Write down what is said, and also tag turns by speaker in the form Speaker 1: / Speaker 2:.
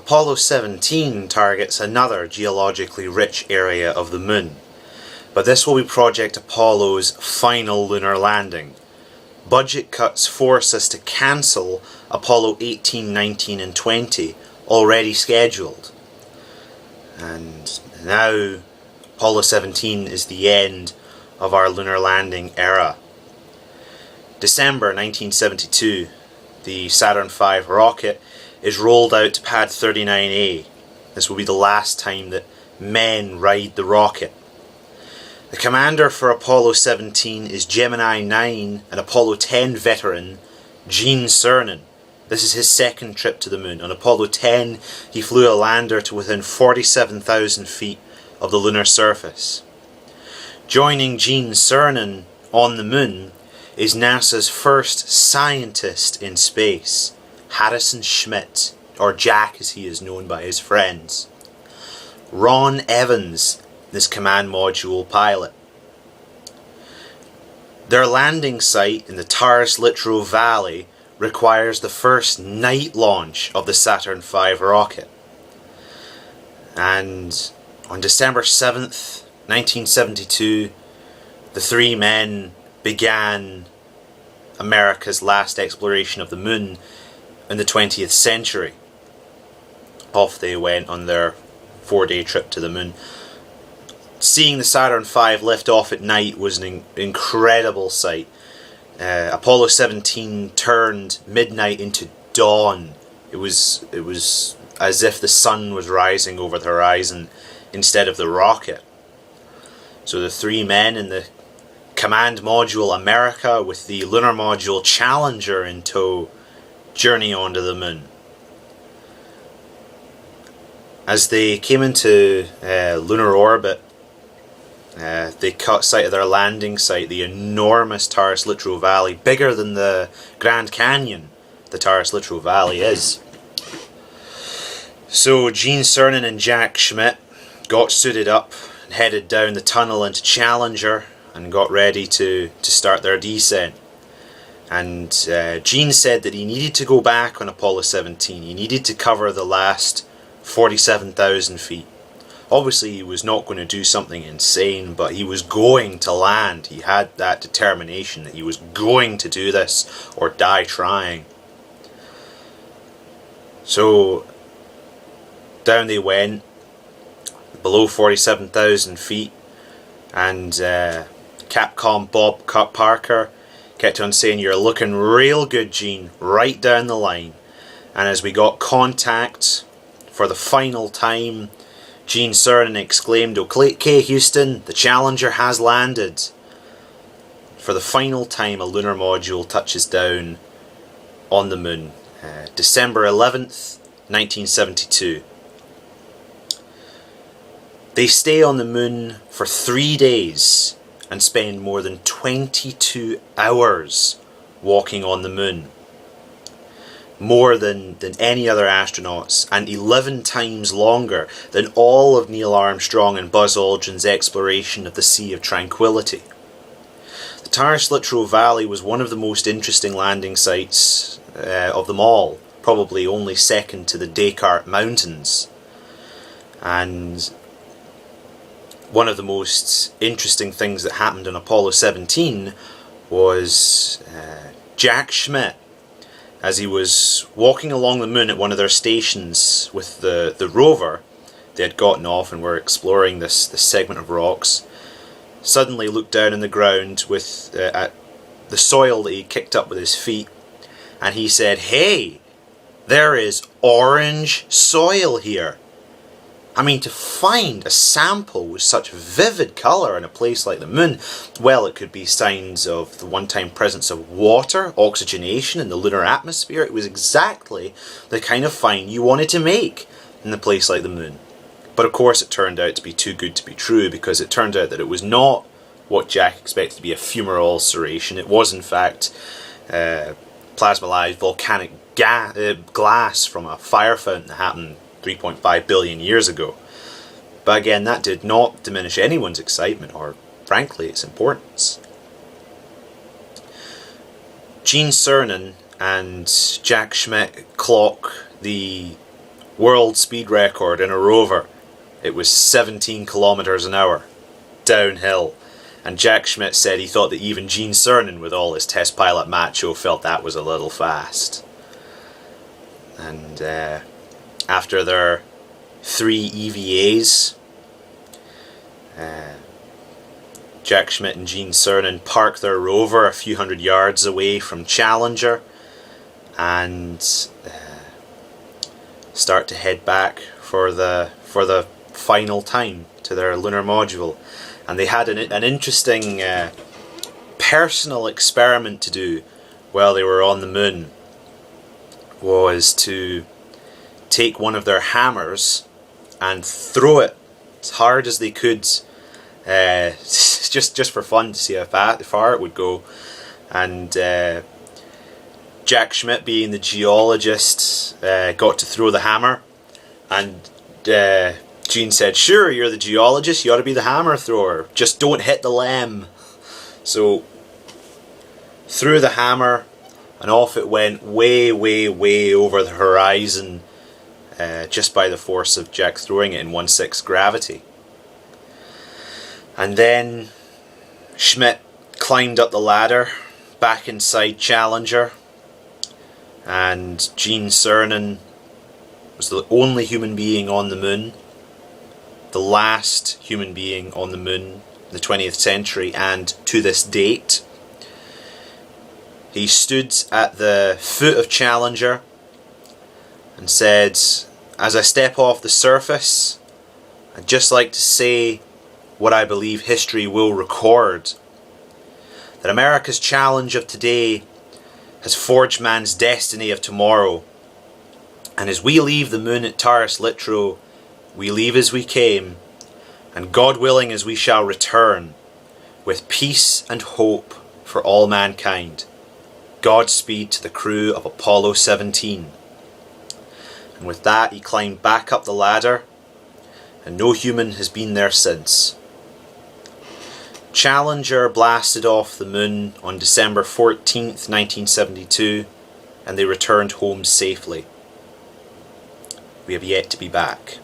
Speaker 1: Apollo 17 targets another geologically rich area of the Moon, but this will be Project Apollo's final lunar landing. Budget cuts force us to cancel Apollo 18, 19 and 20, already scheduled. And now Apollo 17 is the end of our lunar landing era. December 1972, the Saturn V rocket is rolled out to pad 39A. This will be the last time that men ride the rocket. The commander for Apollo 17 is Gemini 9 and Apollo 10 veteran Gene Cernan. This is his second trip to the Moon. On Apollo 10, he flew a lander to within 47,000 feet of the lunar surface. Joining Gene Cernan on the Moon is NASA's first scientist in space, Harrison Schmitt, or Jack as he is known by his friends. Ron Evans, this command module pilot. Their landing site in the Taurus Littrow Valley requires the first night launch of the Saturn V rocket. And on December 7th, 1972, the three men began America's last exploration of the Moon in the 20th century. Off they went on their 4-day trip to the Moon. Seeing the Saturn V lift off at night was an incredible sight. Apollo 17 turned midnight into dawn. It was as if the sun was rising over the horizon instead of the rocket. So the three men in the command module America with the lunar module Challenger in tow journey onto the Moon. As they came into lunar orbit, they caught sight of their landing site, the enormous Taurus Littrow Valley, bigger than the Grand Canyon the Taurus Littrow Valley is. So Gene Cernan and Jack Schmitt got suited up and headed down the tunnel into Challenger and got ready to start their descent. And Gene said that he needed to go back on Apollo 17. He needed to cover the last 47,000 feet. Obviously he was not going to do something insane, but he was going to land. He had that determination that he was going to do this or die trying. So down they went, below 47,000 feet, and Capcom Bob Parker kept on saying, "You're looking real good, Gene, right down the line." And as we got contact for the final time, Gene Cernan exclaimed, "Okay, Houston, the Challenger has landed." For the final time, a lunar module touches down on the Moon. December 11th, 1972. They stay on the Moon for 3 days and spend more than 22 hours walking on the Moon. More than any other astronauts, and 11 times longer than all of Neil Armstrong and Buzz Aldrin's exploration of the Sea of Tranquility. The Taurus Littrow Valley was one of the most interesting landing sites of them all, probably only second to the Descartes Mountains. And one of the most interesting things that happened on Apollo 17 was Jack Schmitt, as he was walking along the Moon at one of their stations with the rover. They had gotten off and were exploring this segment of rocks. Suddenly looked down on the ground with at the soil that he kicked up with his feet, and he said, "Hey, there is orange soil here." I mean, to find a sample with such vivid colour in a place like the Moon, well, it could be signs of the one-time presence of water, oxygenation in the lunar atmosphere. It was exactly the kind of find you wanted to make in a place like the Moon. But of course it turned out to be too good to be true, because it turned out that it was not what Jack expected to be a fumarole ulceration. It was in fact plasmalized volcanic glass from a fire fountain that happened 3.5 billion years ago. But again, that did not diminish anyone's excitement or, frankly, its importance. Gene Cernan and Jack Schmitt clock the World speed record in a rover. It was 17 kilometers an hour, downhill. And Jack Schmitt said he thought that even Gene Cernan, with all his test pilot macho, felt that was a little fast. And after their 3 EVAs, Jack Schmitt and Gene Cernan park their rover a few hundred yards away from Challenger and start to head back for the final time to their lunar module. And they had an interesting personal experiment to do while they were on the moon, was to take one of their hammers and throw it as hard as they could, just for fun, to see how far it would go. And Jack Schmitt, being the geologist, got to throw the hammer, and Gene said, "Sure, you're the geologist, you ought to be the hammer thrower, just don't hit the lem." So threw the hammer, and off it went, way, way, way over the horizon, just by the force of Jack throwing it in 1/6 gravity. And then Schmitt climbed up the ladder back inside Challenger, and Gene Cernan was the only human being on the moon, the last human being on the moon in the 20th century, and to this date. He stood at the foot of Challenger and said, "As I step off the surface, I'd just like to say what I believe history will record, that America's challenge of today has forged man's destiny of tomorrow. And as we leave the moon at Taurus Littrow, we leave as we came, and God willing as we shall return, with peace and hope for all mankind. Godspeed to the crew of Apollo 17. And with that, he climbed back up the ladder, and no human has been there since. Challenger blasted off the moon on December 14th, 1972, and they returned home safely. We have yet to be back.